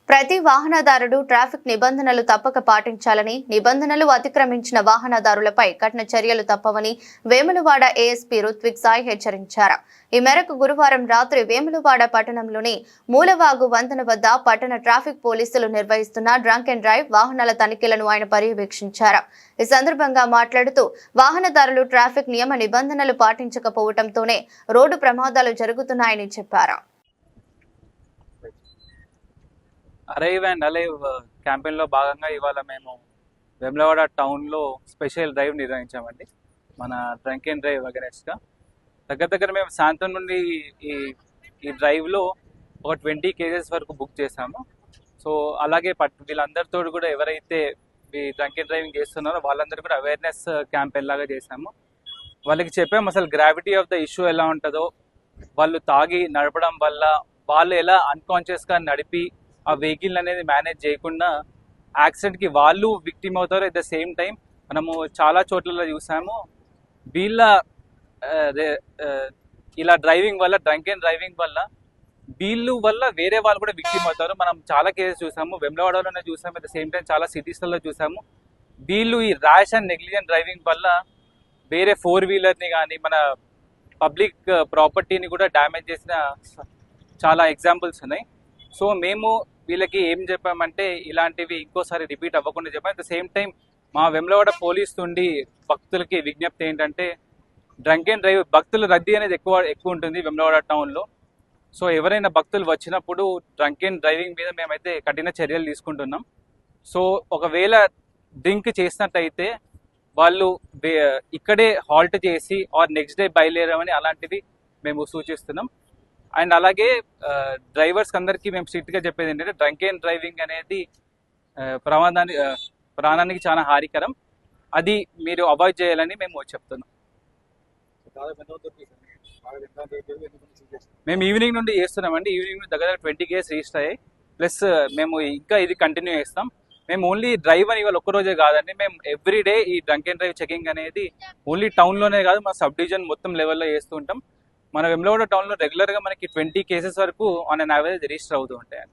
ప్రతి వాహనదారుడు ట్రాఫిక్ నిబంధనలు తప్పక పాటించాలని, నిబంధనలు అతిక్రమించిన వాహనదారులపై కఠిన చర్యలు తప్పవని వేములవాడ ఏఎస్పీ రుత్విక్ సాయి హెచ్చరించారు. ఈ మేరకు గురువారం రాత్రి వేములవాడ పట్టణంలోని మూలవాగు వంతెన వద్ద పట్టణ ట్రాఫిక్ పోలీసులు నిర్వహిస్తున్న డ్రంక్ అండ్ డ్రైవ్ వాహనాల తనిఖీలను ఆయన పర్యవేక్షించారు. ఈ సందర్భంగా మాట్లాడుతూ వాహనదారులు ట్రాఫిక్ నియమ నిబంధనలు పాటించకపోవడంతోనే రోడ్డు ప్రమాదాలు జరుగుతున్నాయని చెప్పారు. అరైవ్ అండ్ అలైవ్ క్యాంపెయిన్లో భాగంగా ఇవాళ మేము వేములవాడ టౌన్లో స్పెషల్ డ్రైవ్ నిర్వహించామండి. మన డ్రంక్ అండ్ డ్రైవ్ అగెనెస్ట్గా దగ్గర మేము సాయంత్రం నుండి ఈ డ్రైవ్లో ఒక 20 కేసెస్ వరకు బుక్ చేశాము. సో అలాగే వీళ్ళందరితో కూడా ఎవరైతే ఈ డ్రంక్ అండ్ డ్రైవింగ్ చేస్తున్నారో వాళ్ళందరూ కూడా అవేర్నెస్ క్యాంపెయిన్ లాగా చేశాము. వాళ్ళకి చెప్పాము అసలు గ్రావిటీ ఆఫ్ ద ఇష్యూ ఎలా ఉంటుందో, వాళ్ళు తాగి నడపడం వల్ల వాళ్ళు ఎలా అన్కాన్షియస్గా నడిపి ఆ వెహికల్ అనేది మేనేజ్ చేయకుండా యాక్సిడెంట్కి వాళ్ళు విక్టిమ్ అవుతారు. అట్ ద సేమ్ టైం మనము చాలా చోట్లలో చూసాము వీళ్ళ ఇలా డ్రైవింగ్ వల్ల, డ్రంక్ అండ్ డ్రైవింగ్ వల్ల వీళ్ళు వల్ల వేరే వాళ్ళు కూడా విక్టిమ్ అవుతారు. మనం చాలా కేసెస్ చూసాము, వేములవాడలోనే చూసాము, అట్ ద సేమ్ టైం చాలా సిటీస్లలో చూసాము. వీళ్ళు ఈ ర్యాష్ అండ్ నెగ్లిజెంట్ డ్రైవింగ్ వల్ల వేరే 4-వీలర్ని కానీ మన పబ్లిక్ ప్రాపర్టీని కూడా డ్యామేజ్ చేసిన చాలా ఎగ్జాంపుల్స్ ఉన్నాయి. సో మేము వీళ్ళకి ఏం చెప్పామంటే ఇలాంటివి ఇంకోసారి రిపీట్ అవ్వకుండా చెప్పాం. అట్ ద సేమ్ టైం మా వేములవాడ పోలీస్ నుండి భక్తులకి విజ్ఞప్తి ఏంటంటే డ్రంక్ అండ్ డ్రైవ్ భక్తుల రద్దీ అనేది ఎక్కువ ఉంటుంది వేములవాడ టౌన్లో. సో ఎవరైనా భక్తులు వచ్చినప్పుడు డ్రంక్ అండ్ డ్రైవింగ్ మీద మేమైతే కఠిన చర్యలు తీసుకుంటున్నాం. సో ఒకవేళ డ్రింక్ చేసినట్టయితే వాళ్ళు ఇక్కడే హాల్ట్ చేసి ఆర్ నెక్స్ట్ డే బయలుదేరమని అలాంటివి మేము సూచిస్తున్నాం. అండ్ అలాగే డ్రైవర్స్ అందరికీ మేము స్ట్రిక్ట్గా చెప్పేది ఏంటంటే డ్రంక్ అండ్ డ్రైవింగ్ అనేది ప్రాణానికి చాలా హానికరం, అది మీరు అవాయిడ్ చేయాలని మేము చెప్తున్నాం. మేము ఈవినింగ్ నుండి చేస్తున్నామండి. ఈవినింగ్ నుండి దగ్గర 20 కేసు రిజిస్టర్ అయ్యాయి. ప్లస్ మేము ఇంకా ఇది కంటిన్యూ చేస్తాం. మేము ఓన్లీ డ్రైవ్ అని ఇవాళ ఒక్కరోజే కాదండి, మేము ఎవ్రీడే ఈ డ్రంక్ అండ్ డ్రైవ్ చెకింగ్ అనేది ఓన్లీ టౌన్లోనే కాదు మన సబ్ డివిజన్ మొత్తం లెవెల్లో చేస్తూ ఉంటాం. మన వేములవాడ టౌన్లో రెగ్యులర్గా మనకి 20 కేసెస్ వరకు ఆన్ అన్ యావరేజ్ రిజిస్టర్ అవుతూ ఉంటాయి.